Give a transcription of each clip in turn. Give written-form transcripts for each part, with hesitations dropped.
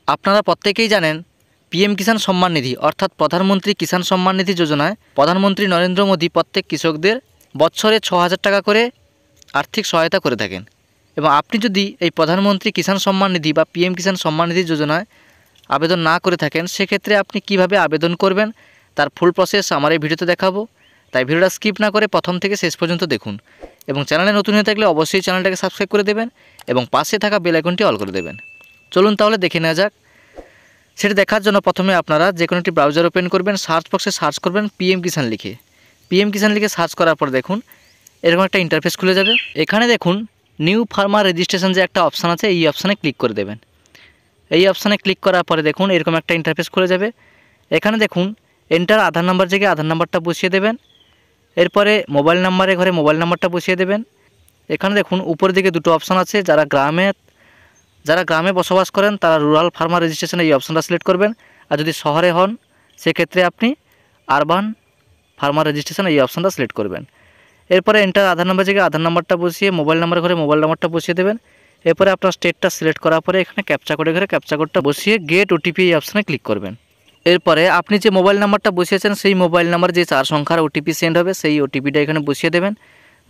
আপনারা প্রত্যেকেই জানেন পিএম কিষাণ সম্মান নিধি অর্থাৎ প্রধানমন্ত্রী কিষাণ সম্মান নিধি যোজনায় প্রধানমন্ত্রী নরেন্দ্র মোদী প্রত্যেক কৃষকদের বছরে ৬,০০০ টাকা করে আর্থিক সহায়তা করে থাকেন। এবং আপনি যদি এই প্রধানমন্ত্রী কিষাণ সম্মান নিধি বা পিএম কিষাণ সম্মান নিধি যোজনায় আবেদন না করে থাকেন, সেক্ষেত্রে আপনি কিভাবে আবেদন করবেন তার ফুল প্রসেস আমার এই ভিডিওতে দেখাবো। তাই ভিডিওটা স্কিপ না করে প্রথম থেকে শেষ পর্যন্ত দেখুন এবং চ্যানেলে নতুন হয়ে থাকলে অবশ্যই চ্যানেলটাকে সাবস্ক্রাইব করে দেবেন এবং পাশে থাকা বেল আইকনটি অল করে দেবেন। চলুন তাহলে দেখে নেওয়া যাক। সেটা দেখার জন্য প্রথমে আপনারা যে কোনো একটি ব্রাউজার ওপেন করবেন, সার্চ বক্সে সার্চ করবেন পিএম কিষাণ লিখে। পিএম কিষাণ লিখে সার্চ করার পর দেখুন এরকম একটা ইন্টারফেস খুলে যাবে। এখানে দেখুন নিউ ফার্মার রেজিস্ট্রেশন যে একটা অপশান আছে, এই অপশানে ক্লিক করে দেবেন। এই অপশানে ক্লিক করার পরে দেখুন এরকম একটা ইন্টারফেস খুলে যাবে। এখানে দেখুন এন্টার আধার নাম্বার জায়গায় আধার নাম্বারটা বসিয়ে দেবেন। এরপরে মোবাইল নাম্বারে ঘরে মোবাইল নাম্বারটা বসিয়ে দেবেন। এখানে দেখুন উপরের দিকে দুটো অপশান আছে, যারা গ্রামে বসবাস করেন তারা রুরাল ফার্মার রেজিস্ট্রেশন এই অপশানটা সিলেক্ট করবেন, আর যদি শহরে হন সেক্ষেত্রে আপনি আরবান ফার্মার রেজিস্ট্রেশন এই অপশানটা সিলেক্ট করবেন। এরপরে এন্টার আধার নাম্বার জায়গায় আধার নাম্বারটা বসিয়ে মোবাইল নাম্বার ঘরে মোবাইল নাম্বারটা বসিয়ে দেবেন। এরপরে আপনার স্টেটটা সিলেক্ট করার পরে এখানে ক্যাপচা কোডে ঘরে ক্যাপচা কোডটা বসিয়ে গেট ওটিপি এই অপশানে ক্লিক করবেন। এরপরে আপনি যে মোবাইল নাম্বারটা বসিয়েছেন সেই মোবাইল নাম্বার যে 4 সংখ্যার ওটিপি সেন্ড হবে সেই ওটিপিটা এখানে বসিয়ে দেবেন।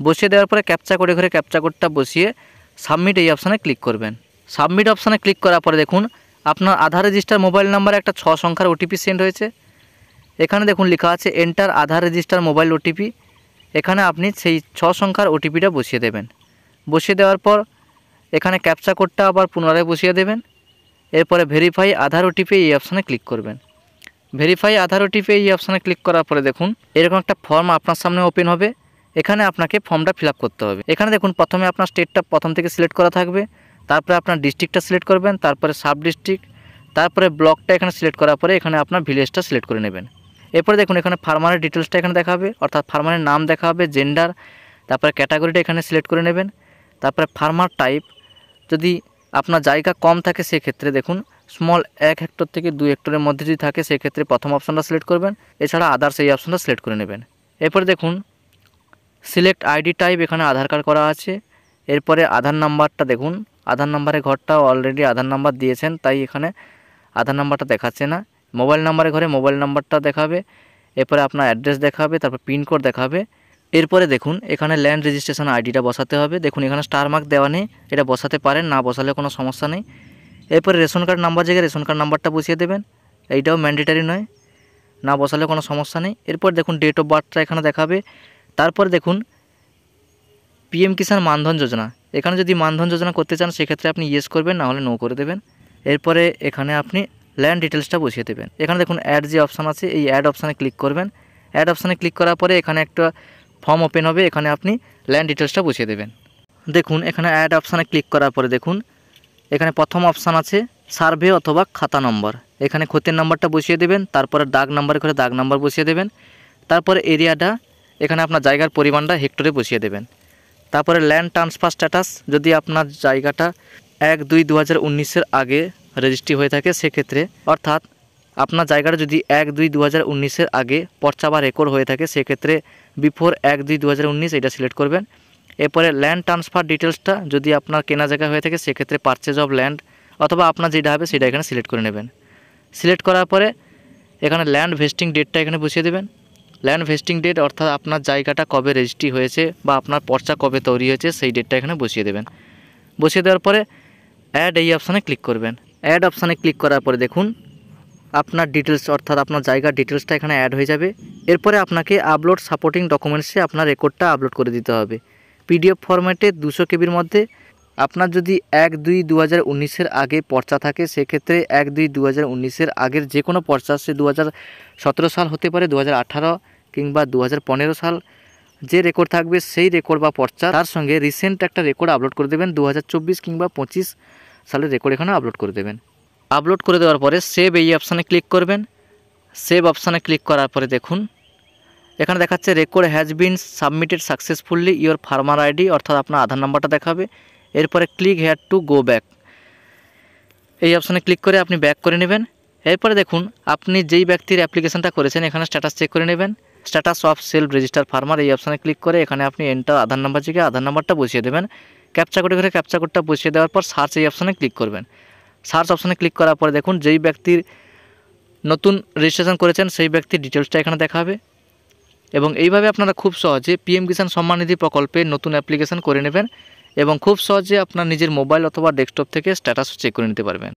বসিয়ে দেওয়ার পরে ক্যাপচা কোডে ঘরে ক্যাপচা কোডটা বসিয়ে সাবমিট এই অপশানে ক্লিক করবেন। সাবমিট অপশানে ক্লিক করার পরে দেখুন আপনার আধার রেজিস্টার মোবাইল নাম্বারে একটা 6 সংখ্যার ওটিপি সেন্ড হয়েছে। এখানে দেখুন লেখা আছে এন্টার আধার রেজিস্টার মোবাইল ওটিপি। এখানে আপনি সেই 6 সংখ্যার ওটিপিটা বসিয়ে দেবেন। বসিয়ে দেওয়ার পর এখানে ক্যাপচা কোডটা আবার পুনরায় বসিয়ে দেবেন। এরপরে ভেরিফাই আধার ওটিপি এই অপশানে ক্লিক করবেন। ভেরিফাই আধার ওটিপি এই অপশানে ক্লিক করার পরে দেখুন এরকম একটা ফর্ম আপনার সামনে ওপেন হবে। এখানে আপনাকে ফর্মটা ফিল আপ করতে হবে। এখানে দেখুন প্রথমে আপনার স্টেটটা প্রথম থেকে সিলেক্ট করা থাকবে, তারপরে আপনার ডিস্ট্রিক্টটা সিলেক্ট করবেন, তারপরে সাব ডিস্ট্রিক্ট, তারপরে ব্লকটা এখানে সিলেক্ট করার পরে এখানে আপনার ভিলেজটা সিলেক্ট করে নেবেন। এরপরে দেখুন এখানে ফার্মারের ডিটেলসটা এখানে দেখাবে, অর্থাৎ ফার্মারের নাম দেখাবে, জেন্ডার, তারপরে ক্যাটাগরিটা এখানে সিলেক্ট করে নেবেন। তারপরে ফার্মার টাইপ, যদি আপনার জায়গা কম থাকে সেক্ষেত্রে দেখুন স্মল 1 হেক্টর থেকে 2 হেক্টরের মধ্যে যদি থাকে সেক্ষেত্রে প্রথম অপশানটা সিলেক্ট করবেন। এছাড়া আদার্স এই অপশানটা সিলেক্ট করে নেবেন। এরপরে দেখুন সিলেক্ট আইডি টাইপ, এখানে আধার কার্ড করা আছে। এরপরে আধার নাম্বারটা দেখুন, আধার নাম্বারের ঘরটা অলরেডি আধার নাম্বার দিয়েছেন তাই এখানে আধার নাম্বারটা দেখাচ্ছে না। মোবাইল নাম্বারের ঘরে মোবাইল নাম্বারটা দেখাবে। এরপরে আপনার অ্যাড্রেস দেখাবে, তারপর পিনকোড দেখাবে। এরপরে দেখুন এখানে ল্যান্ড রেজিস্ট্রেশন আইডিটা বসাতে হবে। দেখুন এখানে স্টার মার্ক দেওয়া নেই, এটা বসাতে পারেন, না বসালে কোনো সমস্যা নেই। এরপরে রেশন কার্ড নাম্বার জায়গায় রেশন কার্ড নাম্বারটা বসিয়ে দেবেন, এইটাও ম্যান্ডেটারি নয়, না বসালে কোনো সমস্যা নেই। এরপর দেখুন ডেট অফ বার্থটা এখানে দেখাবে। তারপর দেখুন পিএম কিষাণ মানধন যোজনা, এখানে যদি মানধন যোজনা করতে চান সেক্ষেত্রে আপনি ইয়েস করবেন, না হলে নো করে দেবেন। এরপরে এখানে আপনি ল্যান্ড ডিটেলসটা বসিয়ে দেবেন। এখানে দেখুন অ্যাড যে অপশান আছে এই অ্যাড অপশানে ক্লিক করবেন। অ্যাড অপশানে ক্লিক করার পরে এখানে একটা ফর্ম ওপেন হবে, এখানে আপনি ল্যান্ড ডিটেলসটা বসিয়ে দেবেন। দেখুন এখানে অ্যাড অপশানে ক্লিক করার পরে দেখুন এখানে প্রথম অপশান আছে সার্ভে অথবা খাতা নম্বর, এখানে ক্ষতির নাম্বারটা বসিয়ে দেবেন। তারপরে দাগ নাম্বার করে দাগ নাম্বার বসিয়ে দেবেন। তারপরে এরিয়াটা, এখানে আপনার জায়গার পরিমাণটা হেক্টরে বসিয়ে দেবেন। তারপরে ল্যান্ড ট্রান্সফার স্ট্যাটাস, যদি আপনার জায়গাটা 1/2/2019 আগে রেজিস্ট্রি হয়ে থাকে সেক্ষেত্রে, অর্থাৎ আপনার জায়গাটা যদি 1/2/2019 আগে পর্চা বা রেকর্ড হয়ে থাকে সেক্ষেত্রে বিফোর 1/2/2019 এটা সিলেক্ট করবেন। এরপরে ল্যান্ড ট্রান্সফার ডিটেলসটা, যদি আপনার কেনা জায়গা হয়ে থাকে সেক্ষেত্রে পারচেজ অফ ল্যান্ড অথবা আপনার যেটা হবে সেটা এখানে সিলেক্ট করে নেবেন। সিলেক্ট করার পরে এখানে ল্যান্ড ভেস্টিং ডেটটা এখানে বসিয়ে দেবেন। ল্যান্ড ভেস্টিং ডেট অর্থাৎ আপনার জায়গাটা কবে রেজিস্ট্রি হয়েছে বা আপনার পর্চা কবে তৈরি হয়েছে সেই ডেটটা এখানে বসিয়ে দেবেন। বসিয়ে দেওয়ার পরে অ্যাড এই অপশানে ক্লিক করবেন। অ্যাড অপশানে ক্লিক করার পরে দেখুন আপনার ডিটেলস অর্থাৎ আপনার জায়গার ডিটেলসটা এখানে অ্যাড হয়ে যাবে। এরপরে আপনাকে আপলোড সাপোর্টিং ডকুমেন্টসে আপনার রেকর্ডটা আপলোড করে দিতে হবে পিডিএফ ফরম্যাটে 200 কেবির মধ্যে। আপনার যদি 1/2/2019 আগে পর্চা থাকে সেক্ষেত্রে 1/2/2019 আগের যে কোনো পর্চা, সে 2017 সাল হতে পারে, 2018 কিংবা 2015 সাল, যে রেকর্ড থাকবে সেই রেকর্ড বা পর্চা তার সঙ্গে রিসেন্ট একটা রেকর্ড আপলোড করে দেবেন। 2024 কিংবা 25 সালের রেকর্ড এখানে আপলোড করে দেবেন। আপলোড করে দেওয়ার পরে সেভ এই অপশানে ক্লিক করবেন। সেভ অপশানে ক্লিক করার পরে দেখুন এখানে দেখাচ্ছে record has been submitted successfully your farmer ID, অর্থাৎ আপনার আধার নাম্বারটা দেখাবে। এরপরে click here to go back এই অপশানে ক্লিক করে আপনি ব্যাক করে নেবেন। এরপরে দেখুন আপনি যেই ব্যক্তির অ্যাপ্লিকেশনটা করেছেন এখানে স্ট্যাটাস চেক করে নেবেন। Status of self register farmer এই অপশানে ক্লিক করে এখানে আপনি এন্টার আধার নাম্বার জায়গায় আধার নাম্বারটা বসিয়ে দেবেন। ক্যাপচা কোডে করে ক্যাপচা কোডটা বসিয়ে দেওয়ার পর সার্চ এই অপশানে ক্লিক করবেন। সার্চ অপশানে ক্লিক করার পরে দেখুন যেই ব্যক্তির নতুন রেজিস্ট্রেশন করেছেন সেই ব্যক্তির ডিটেলসটা এখানে দেখাবে। এবং এইভাবে আপনারা খুব সহজে পিএম কিষাণ সম্মান নিধি প্রকল্পে নতুন অ্যাপ্লিকেশন করে নেবেন এবং খুব সহজে আপনার নিজের মোবাইল অথবা ডেস্কটপ থেকে স্ট্যাটাস চেক করে নিতে পারবেন।